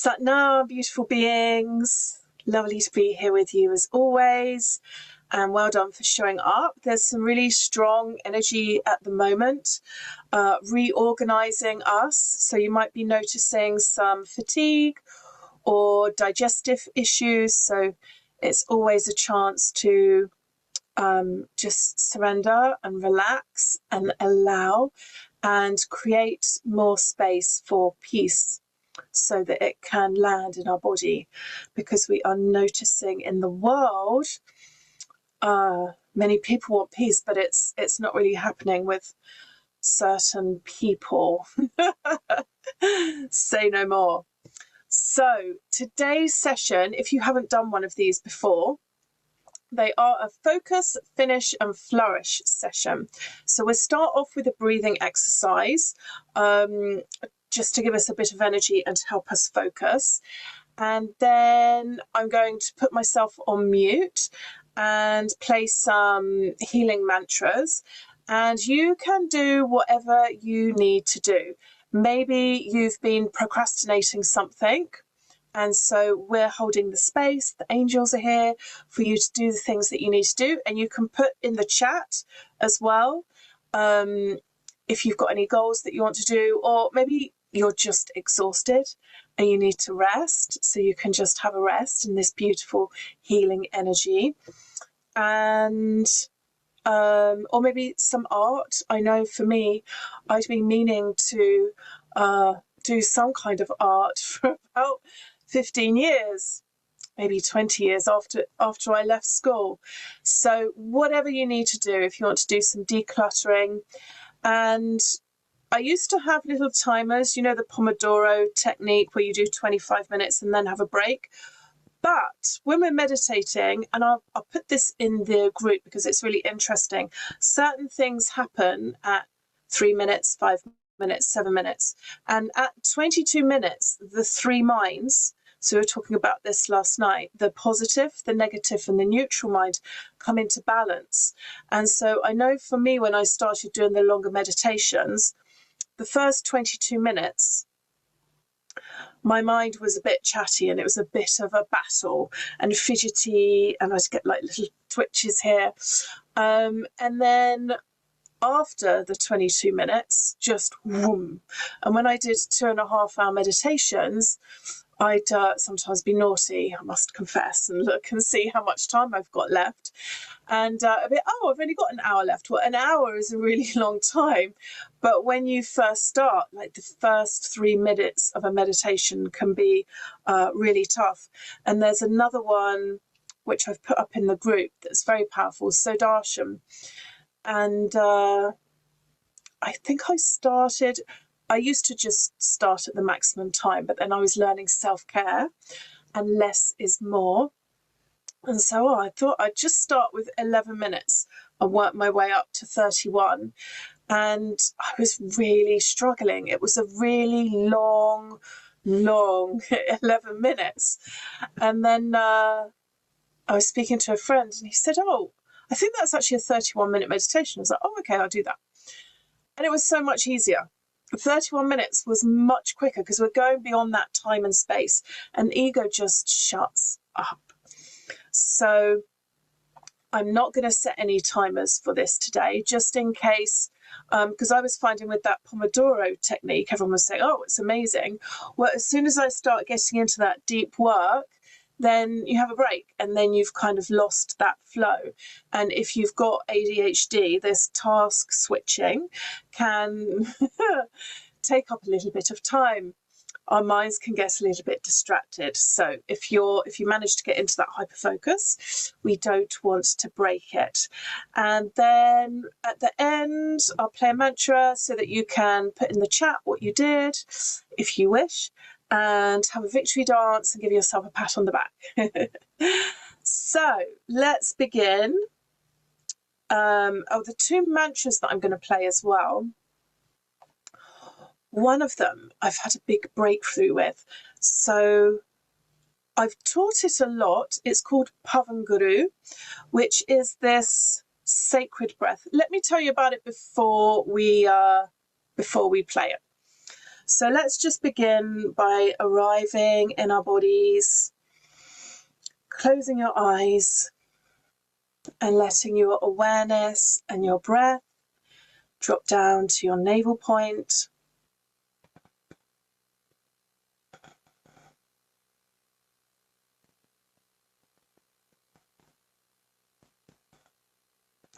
Satnam, beautiful beings. Lovely to be here with you as always. And well done for showing up. There's some really strong energy at the moment, reorganizing us. So you might be noticing some fatigue or digestive issues. So it's always a chance to just surrender and relax and allow and create more space for peace so that it can land in our body, because we are noticing in the world many people want peace, but it's not really happening with certain people. Say no more. So today's session, if you haven't done one of these before, they are a focus, finish and flourish session. So we'll start off with a breathing exercise, just to give us a bit of energy and to help us focus. And then I'm going to put myself on mute and play some healing mantras. And you can do whatever you need to do. Maybe you've been procrastinating something, and so we're holding the space. The angels are here for you to do the things that you need to do. And you can put in the chat as well if you've got any goals that you want to do, or maybe you're just exhausted and you need to rest. So you can just have a rest in this beautiful healing energy. And or maybe some art. I know for me, I'd been meaning to do some kind of art for about 15 years, maybe 20 years after I left school. So whatever you need to do, if you want to do some decluttering. And I used to have little timers, you know, the Pomodoro technique where you do 25 minutes and then have a break. But when we're meditating, and I'll put this in the group because it's really interesting, certain things happen at 3 minutes, 5 minutes, 7 minutes. And at 22 minutes, the three minds, so we were talking about this last night, the positive, the negative and the neutral mind come into balance. And so I know for me, when I started doing the longer meditations, the first 22 minutes, my mind was a bit chatty and it was a bit of a battle and fidgety, and I'd get like little twitches here. And then after the 22 minutes, just whoom. And when I did 2.5 hour meditations, I'd sometimes be naughty, I must confess, and look and see how much time I've got left. And a bit, oh, I've only got an hour left. Well, an hour is a really long time. But when you first start, like the first 3 minutes of a meditation can be really tough. And there's another one which I've put up in the group that's very powerful, Sodasham. And I think I used to just start at the maximum time, but then I was learning self-care and less is more. And so I thought I'd just start with 11 minutes and work my way up to 31. And I was really struggling. It was a really long 11 minutes. And then I was speaking to a friend and he said, oh, I think that's actually a 31-minute meditation. I was like, oh, okay, I'll do that. And it was so much easier. 31 minutes was much quicker because we're going beyond that time and space, and ego just shuts up. So I'm not going to set any timers for this today, just in case, because I was finding with that Pomodoro technique, everyone was saying, oh, it's amazing. Well, as soon as I start getting into that deep work, then you have a break and then you've kind of lost that flow. And if you've got ADHD, this task switching can take up a little bit of time. Our minds can get a little bit distracted. So if you manage to get into that hyper focus, we don't want to break it. And then at the end, I'll play a mantra so that you can put in the chat what you did, if you wish, and have a victory dance and give yourself a pat on the back. So let's begin. The 2 mantras that I'm going to play as well. One of them I've had a big breakthrough with. So I've taught it a lot. It's called PAVAN, which is this sacred breath. Let me tell you about it before we play it. So let's just begin by arriving in our bodies, closing your eyes and letting your awareness and your breath drop down to your navel point.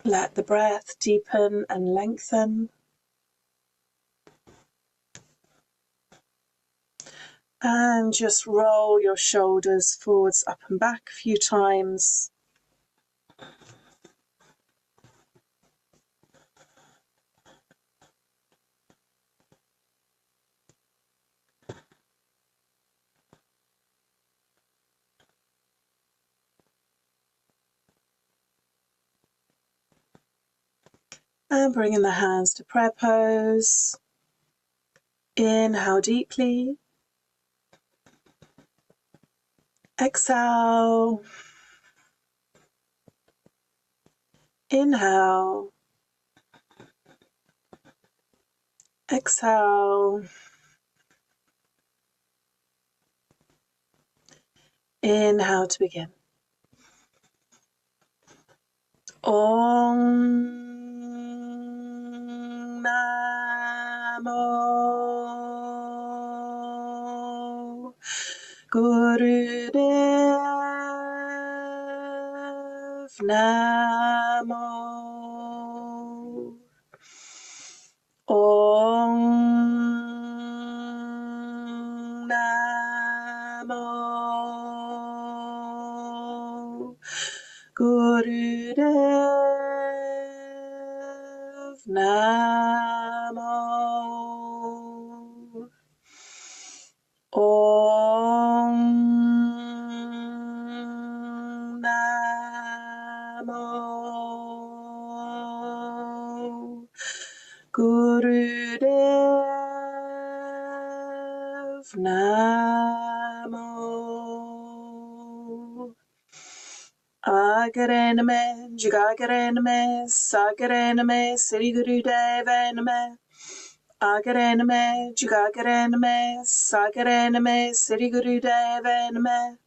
Let the breath deepen and lengthen. And just roll your shoulders forwards, up and back a few times. And bringing the hands to prayer pose. Inhale deeply. Exhale. Inhale. Exhale. Inhale to begin. Om Namo Gurudev Namo Om Namo Gurudev Namo Om Namo Gurudev Namo Agarename, Jagarename, Sagarename, Sri Gurudevaname. Agarename, Jagarename, Sagarename, Sri Gurudevaname.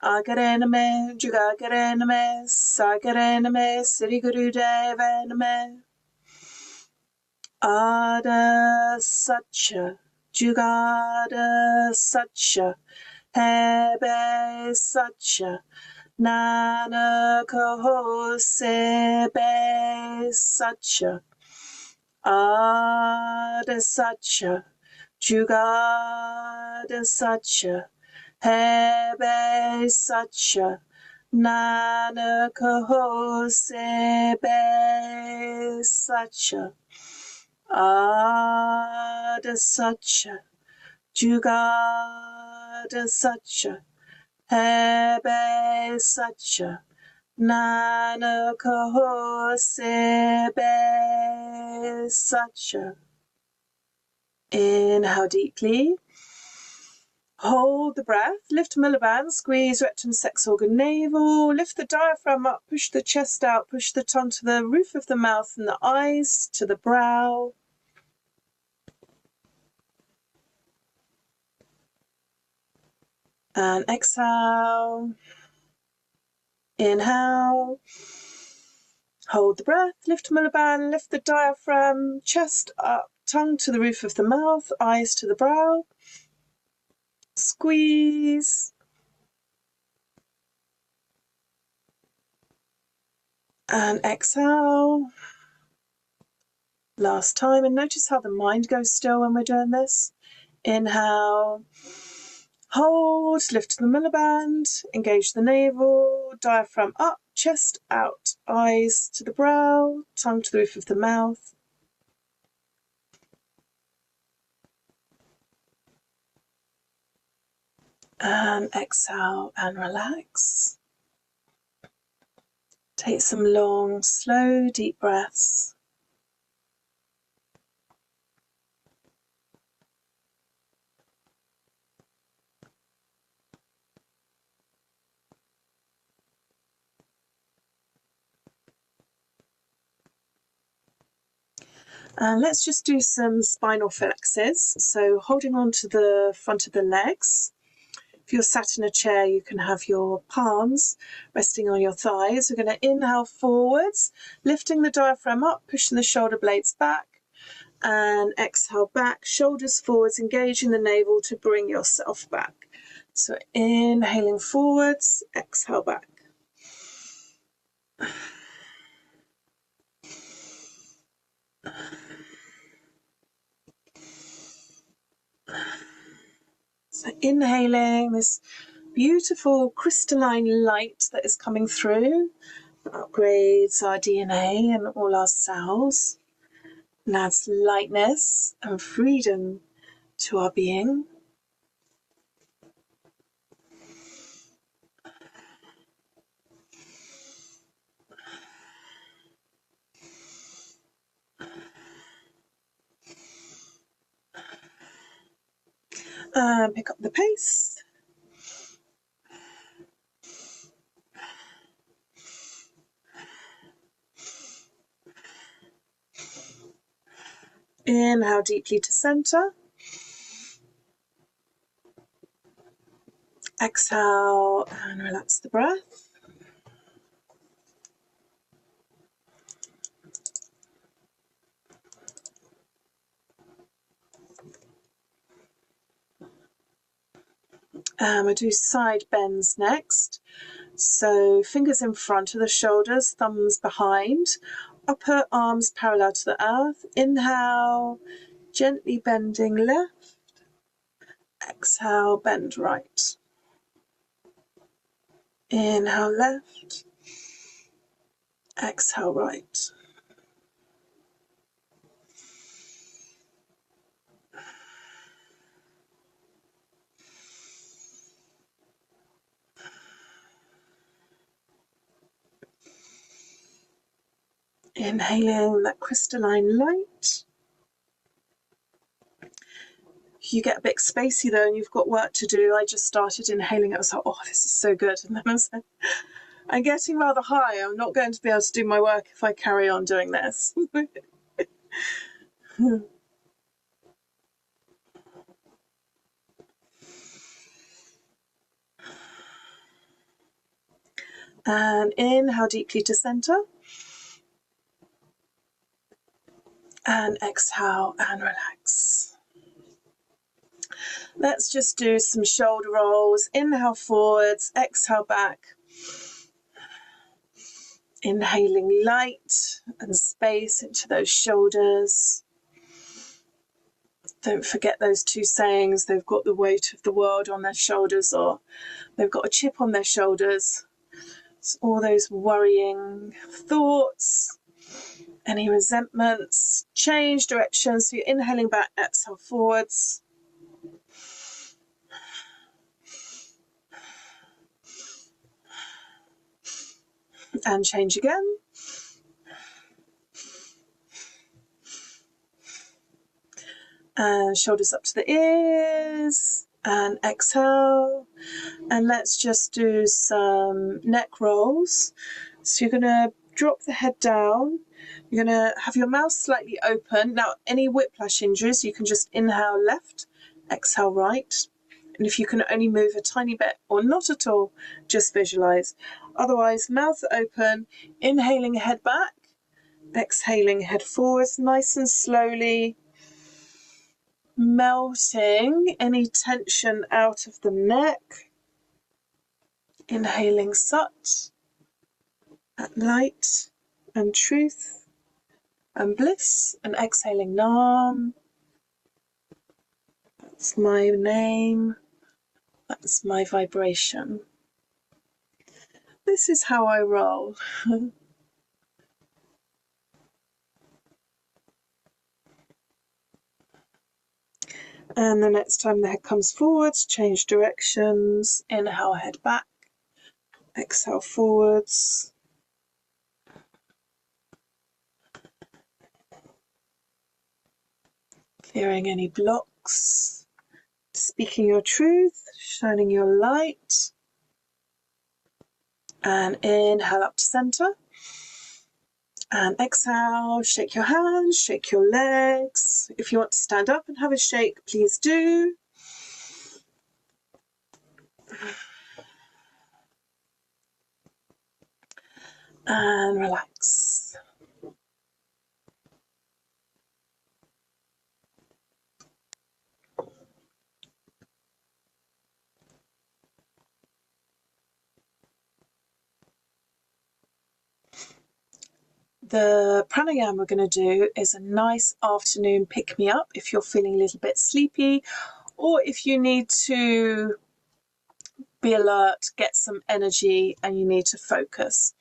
Agarename, Jagarename, Sagarename, Sri Gurudevaname. Ada Satcha, Jugada Satcha, Hebe Satcha. Nanaka Hosebe Satcha Ada Satcha Jugada Satcha Hebe Satcha Nanaka Hosebe Satcha Ada Satcha Jugada Satcha Hebe Satcha Nanaka Hosebe Satcha. Inhale deeply. Hold the breath. Lift Mulaband. Squeeze rectum, sex organ, navel. Lift the diaphragm up. Push the chest out. Push the tongue to the roof of the mouth and the eyes to the brow. And exhale. Inhale. Hold the breath. Lift Mulaband. Lift the diaphragm. Chest up. Tongue to the roof of the mouth. Eyes to the brow. Squeeze. And exhale. Last time. And notice how the mind goes still when we're doing this. Inhale. Hold, lift the Milliband, engage the navel, diaphragm up, chest out, eyes to the brow, tongue to the roof of the mouth. And exhale and relax. Take some long, slow, deep breaths. And let's just do some spinal flexes. So holding on to the front of the legs. If you're sat in a chair, you can have your palms resting on your thighs. We're going to inhale forwards, lifting the diaphragm up, pushing the shoulder blades back, and exhale back, shoulders forwards, engaging the navel to bring yourself back. So inhaling forwards, exhale back. So inhaling this beautiful crystalline light that is coming through, upgrades our DNA and all our cells, and adds lightness and freedom to our being. Pick up the pace. Inhale deeply to center. Exhale and relax the breath. We'll do side bends next. So fingers in front of the shoulders, thumbs behind, upper arms parallel to the earth. Inhale, gently bending left. Exhale, bend right. Inhale left. Exhale right. Inhaling that crystalline light. If you get a bit spacey though and you've got work to do, I just started inhaling. I was like, oh, this is so good. And then I was like, I'm getting rather high. I'm not going to be able to do my work if I carry on doing this. And inhale deeply to center. And exhale and relax. Let's just do some shoulder rolls. Inhale forwards, exhale back. Inhaling light and space into those shoulders. Don't forget those two sayings. They've got the weight of the world on their shoulders, or they've got a chip on their shoulders. It's all those worrying thoughts, any resentments. Change direction. So you're inhaling back, exhale forwards. And change again. And shoulders up to the ears. And exhale. And let's just do some neck rolls. So you're going to drop the head down. You're going to have your mouth slightly open. Now, any whiplash injuries, you can just inhale left, exhale right. And if you can only move a tiny bit or not at all, just visualize. Otherwise, mouth open, inhaling head back, exhaling head forwards, nice and slowly, melting any tension out of the neck. Inhaling Sat, at light and truth and bliss, and exhaling Nam. That's my name. That's my vibration. This is how I roll. And the next time the head comes forwards, change directions. Inhale, head back. Exhale forwards. Clearing any blocks. Speaking your truth, shining your light. And inhale up to center. And exhale, shake your hands, shake your legs. If you want to stand up and have a shake, please do. And relax. The pranayama we're going to do is a nice afternoon pick-me-up if you're feeling a little bit sleepy, or if you need to be alert, get some energy, and you need to focus.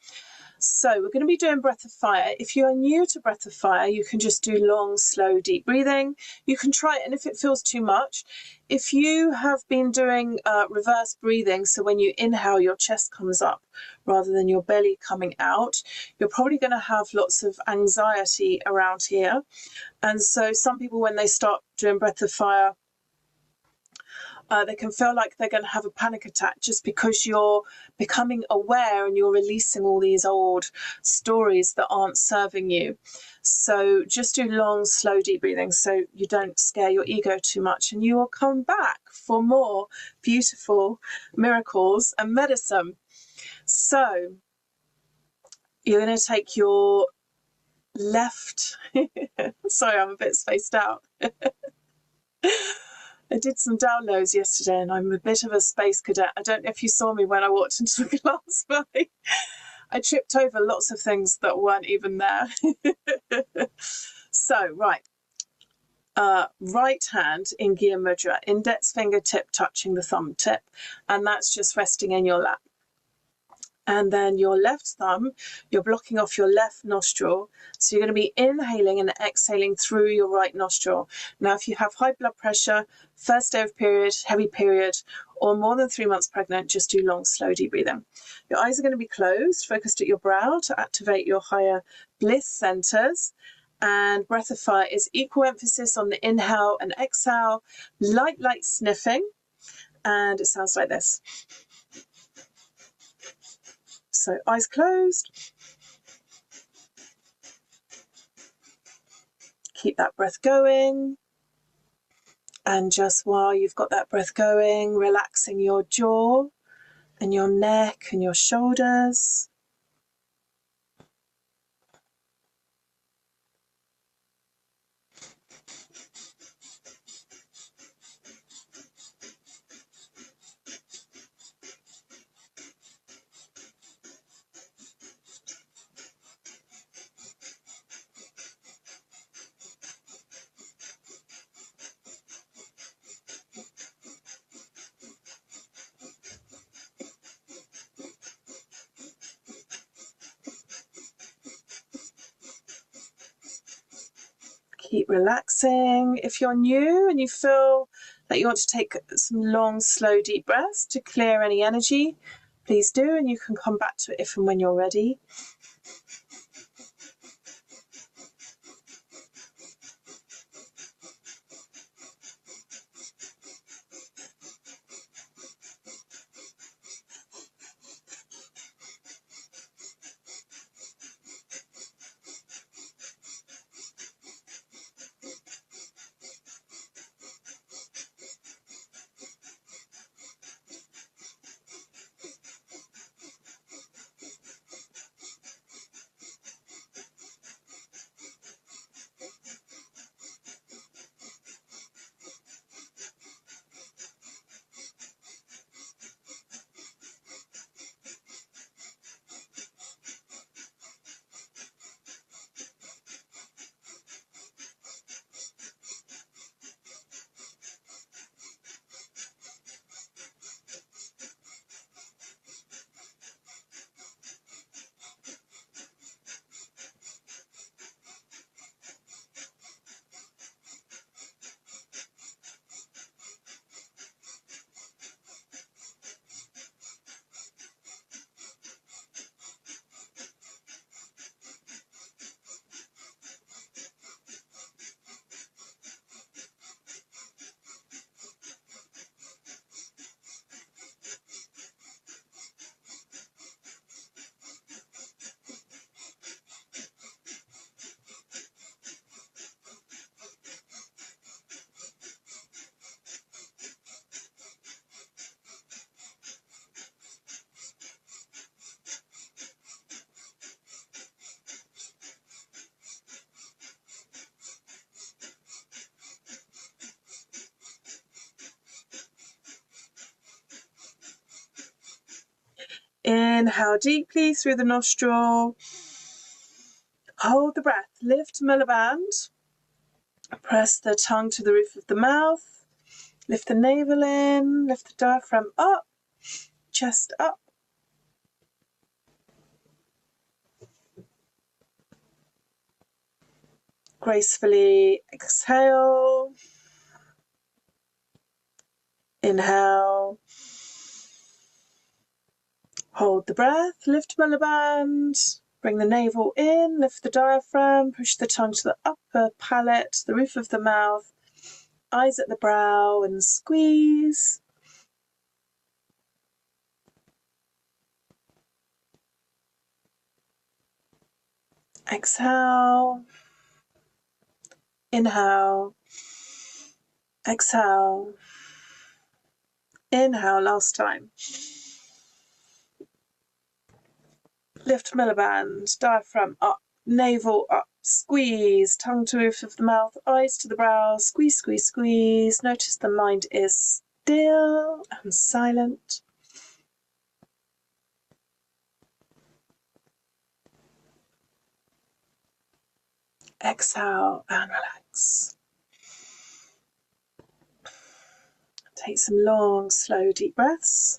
So we're going to be doing breath of fire. If you are new to breath of fire, you can just do long, slow, deep breathing. You can try it, and if it feels too much, if you have been doing reverse breathing, so when you inhale, your chest comes up rather than your belly coming out, you're probably going to have lots of anxiety around here. And so some people, when they start doing breath of fire, they can feel like they're going to have a panic attack just because you're becoming aware and you're releasing all these old stories that aren't serving you. So just do long, slow, deep breathing so you don't scare your ego too much, and you will come back for more beautiful miracles and medicine. So you're going to take your left... Sorry, I'm a bit spaced out. I did some downloads yesterday and I'm a bit of a space cadet. I don't know if you saw me when I walked into the class, but I tripped over lots of things that weren't even there. So, right. Right hand in Gya Mudra, index fingertip touching the thumb tip, and that's just resting in your lap. And then your left thumb, you're blocking off your left nostril. So you're going to be inhaling and exhaling through your right nostril. Now, if you have high blood pressure, first day of period, heavy period, or more than 3 months pregnant, just do long, slow, deep breathing. Your eyes are going to be closed, focused at your brow to activate your higher bliss centers. And breath of fire is equal emphasis on the inhale and exhale, light sniffing. And it sounds like this. So eyes closed. Keep that breath going. And just while you've got that breath going, relaxing your jaw and your neck and your shoulders. Keep relaxing. If you're new and you feel that you want to take some long, slow, deep breaths to clear any energy, please do, and you can come back to it if and when you're ready. Inhale deeply through the nostril. Hold the breath. Lift Mulaband. Press the tongue to the roof of the mouth. Lift the navel in. Lift the diaphragm up. Chest up. Gracefully exhale. Inhale. Hold the breath. Lift Mulaband. Bring the navel in. Lift the diaphragm. Push the tongue to the upper palate, the roof of the mouth. Eyes at the brow and squeeze. Exhale. Inhale. Exhale. Inhale, last time. Lift Mulaband, diaphragm up, navel up, squeeze, tongue to roof of the mouth, eyes to the brow, squeeze, squeeze, squeeze. Notice the mind is still and silent. Exhale and relax. Take some long, slow, deep breaths.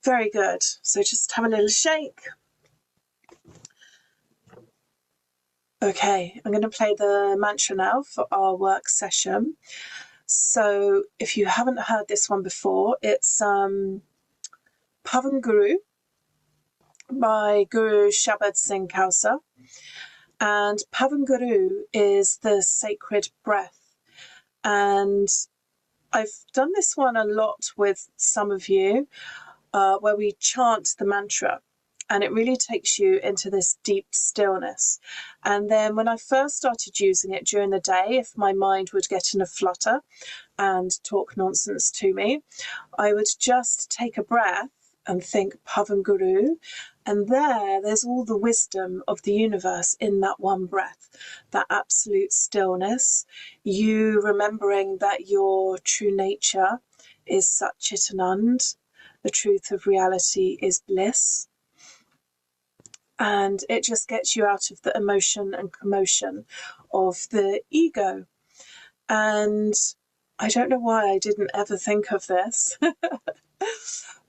Very good. So just have a little shake. Okay, I'm going to play the mantra now for our work session. So if you haven't heard this one before, it's PAVAN Guru by Guru Shabad Singh Khalsa. And PAVAN Guru is the sacred breath. And I've done this one a lot with some of you, where we chant the mantra. And it really takes you into this deep stillness. And then when I first started using it during the day, if my mind would get in a flutter and talk nonsense to me, I would just take a breath and think PAVAN Guru. And there's all the wisdom of the universe in that one breath, that absolute stillness. You remembering that your true nature is Satchitanand. The truth of reality is bliss. And it just gets you out of the emotion and commotion of the ego. And I don't know why I didn't ever think of this.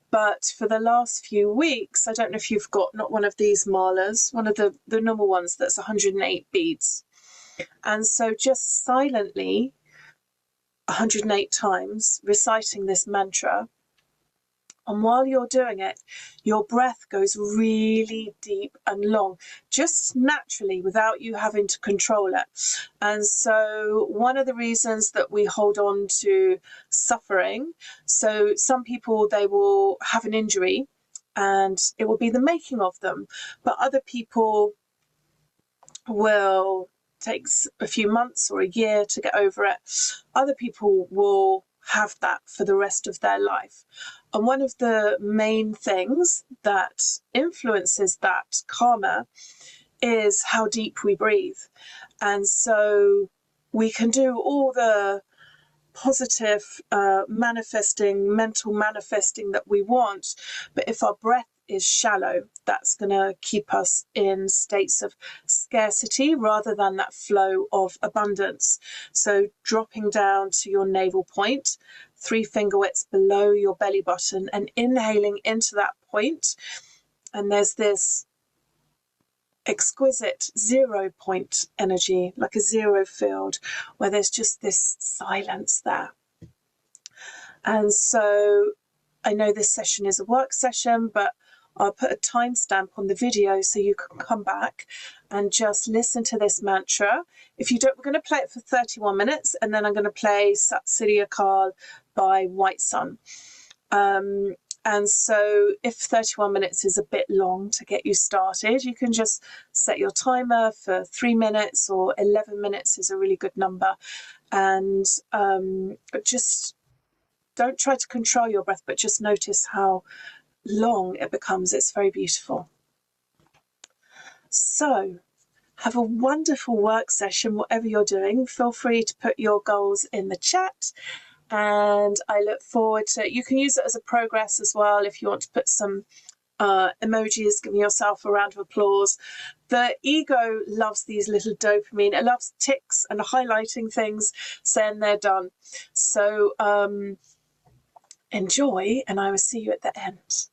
But for the last few weeks, I don't know if you've got not one of these malas, one of the normal ones that's 108 beads. And so just silently, 108 times, reciting this mantra. And while you're doing it, your breath goes really deep and long, just naturally without you having to control it. And so one of the reasons that we hold on to suffering, so some people, they will have an injury and it will be the making of them, but other people will take a few months or a year to get over it. Other people will have that for the rest of their life. And one of the main things that influences that karma is how deep we breathe. And so we can do all the positive manifesting, mental manifesting that we want, but if our breath is shallow, that's going to keep us in states of scarcity rather than that flow of abundance. So dropping down to your navel point, 3 finger widths below your belly button, and inhaling into that point. And there's this exquisite 0 point energy, like a zero field, where there's just this silence there. And so I know this session is a work session, but I'll put a timestamp on the video so you can come back and just listen to this mantra. If you don't, we're going to play it for 31 minutes, and then I'm going to play SIRI AKAAL by White Sun. And so if 31 minutes is a bit long to get you started, you can just set your timer for 3 minutes, or 11 minutes is a really good number. And just don't try to control your breath, but just notice how long it becomes. It's very beautiful. So have a wonderful work session, whatever you're doing. Feel free to put your goals in the chat. And I look forward to, you can use it as a progress as well if you want to put some emojis, giving yourself a round of applause. The ego loves these little dopamine. It loves ticks and highlighting things, saying they're done. So enjoy, and I will see you at the end.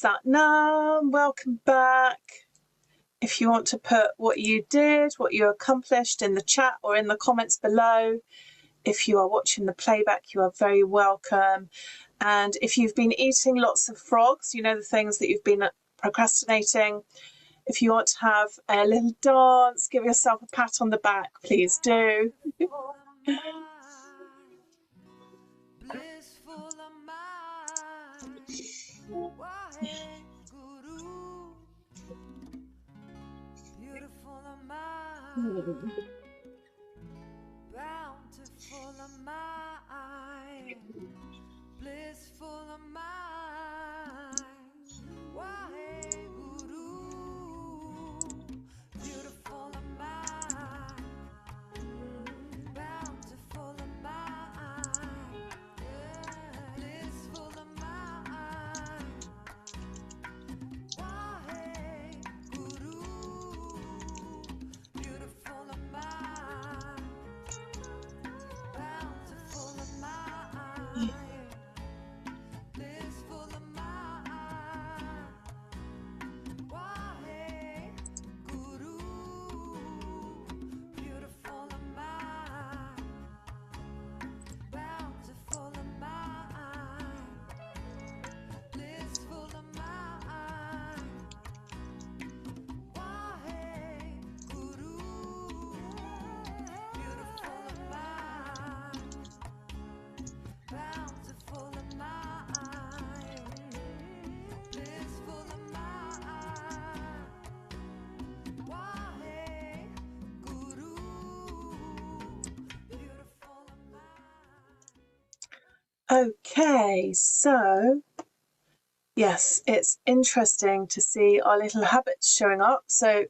Sat Nam, welcome back. If you want to put what you did, what you accomplished in the chat or in the comments below. If you are watching the playback, you are very welcome. And if you've been eating lots of frogs, you know, the things that you've been procrastinating, if you want to have a little dance, give yourself a pat on the back, please do. Blissful of mind, Guru, beautiful of mind, bountiful of mind, blissful of mind, Guru, beautiful of mind, bountiful of mind, blissful of mind, Guru, beautiful of mind, bountiful of mind, blissful of mind, Guru, beautiful of mind, bountiful of mind, blissful of mind, Guru, beautiful of mind, bountiful of mind, blissful of mind, Guru, beautiful of mind. Okay, so yes, it's interesting to see our little habits showing up. So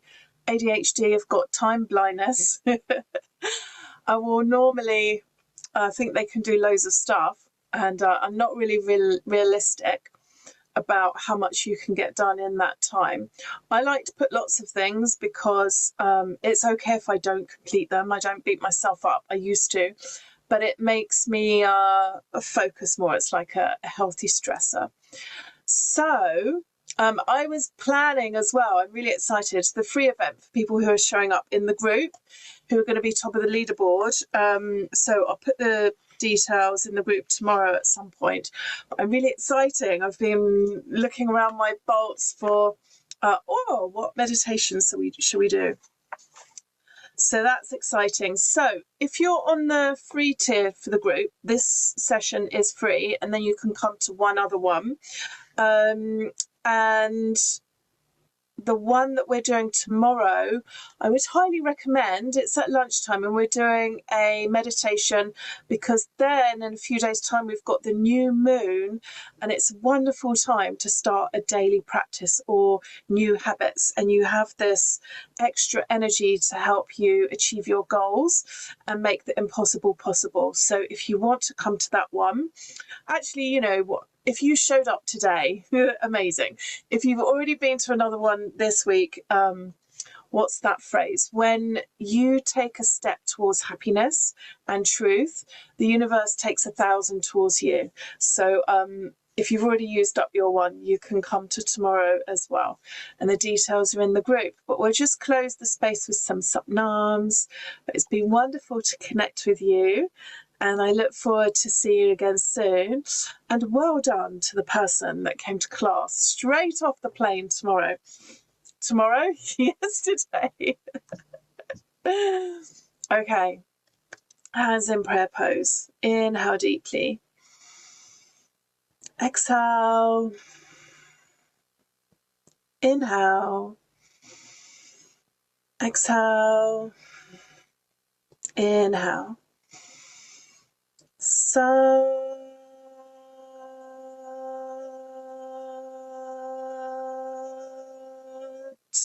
ADHD have got time blindness. I will normally think they can do loads of stuff, and I'm not really realistic about how much you can get done in that time. I like to put lots of things because it's okay if I don't complete them. I don't beat myself up. I used to, but it makes me focus more. It's like a healthy stressor. So I was planning as well, I'm really excited, the free event for people who are showing up in the group, who are going to be top of the leaderboard. So I'll put the details in the group tomorrow at some point. But I'm really exciting. I've been looking around my bolts for, what meditation should we do? So that's exciting. So if you're on the free tier for the group, this session is free, and then you can come to one other one. And the one that we're doing tomorrow, I would highly recommend. It's at lunchtime, and we're doing a meditation because then in a few days' time we've got the new moon, and it's a wonderful time to start a daily practice or new habits, and you have this extra energy to help you achieve your goals and make the impossible possible. So if you want to come to that one, actually, you know what, if you showed up today, amazing. If you've already been to another one this week, what's that phrase? When you take a step towards happiness and truth, the universe takes 1,000 towards you. So if you've already used up your one, you can come to tomorrow as well. And the details are in the group. But we'll just close the space with some sapnams. But it's been wonderful to connect with you. And I look forward to see you again soon. And well done to the person that came to class straight off the plane tomorrow. Tomorrow? Yesterday. Okay. Hands in prayer pose. Inhale deeply. Exhale. Inhale. Exhale. Inhale.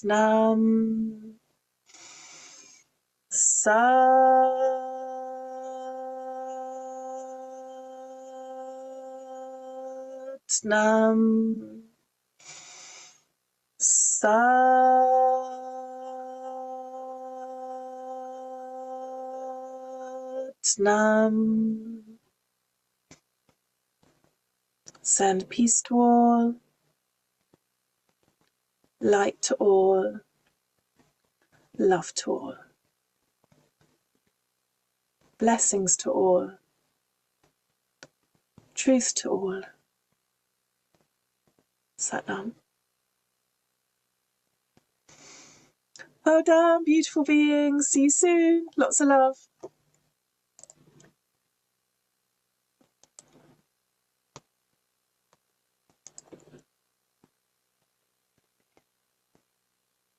Nam. Nam. Nam. Send peace to all. light to all, love to all, blessings to all, truth to all. Satnam. Well done, beautiful beings. See you soon. Lots of love.